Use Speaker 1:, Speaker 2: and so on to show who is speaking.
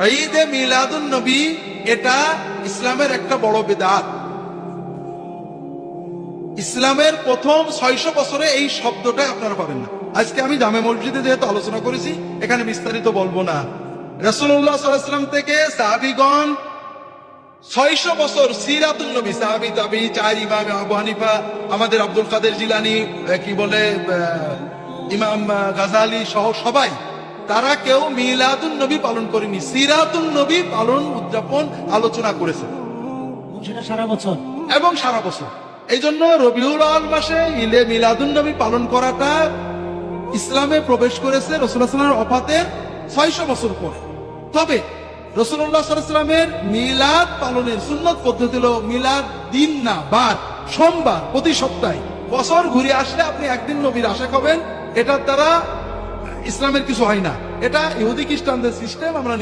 Speaker 1: ঈদে মিলাদুন নবী এটা ইসলামের একটা বড় বিদআত। ইসলামের প্রথম 600 বছরে এই শব্দটা আপনারা পাবেন না। আজকে আমি জামে মসজিদে যেহেতু আলোচনা করেছি, এখানে বিস্তারিত বলবো না। রাসূলুল্লাহ সাল্লাল্লাহু আলাইহি ওয়াসাল্লাম থেকে সাহাবীগণ 600 বছর সিরাতুন নবী, সাহাবী তাবী, চার ইমাম আবু হানিফা, আমাদের আব্দুল কাদের জিলানী, কি বলে ইমাম গাজালি সহ সবাই, তারা কেউ মিলাদুন নবী পালন করেনি, সিরাতুন নবী পালন উদযাপন আলোচনা করেছে,
Speaker 2: সেটা সারা বছর
Speaker 1: এবং সারা বছর। এই জন্য রবিউল আউয়াল মাসে ঈদে মিলাদুন নবী পালন করাটা ইসলামে প্রবেশ করেছে রাসূলুল্লাহ সাল্লাল্লাহু আলাইহি ওয়াসাল্লামের ওফাতের 600 বছর পরে। তবে রাসূলুল্লাহ সাল্লাল্লাহু আলাইহি ওয়াসাল্লামের মিলাদ পালনের সুন্নত পদ্ধতি হলো মিলাদ দিন না বার, সোমবার প্রতি সপ্তাহে। বছর ঘুরে আসলে আপনি একদিন নবীর আশিক হবেন, এটার দ্বারা ইসলামের কিছু হয় না। এটা ইহুদি খ্রিস্টানদের সিস্টেম, আমরা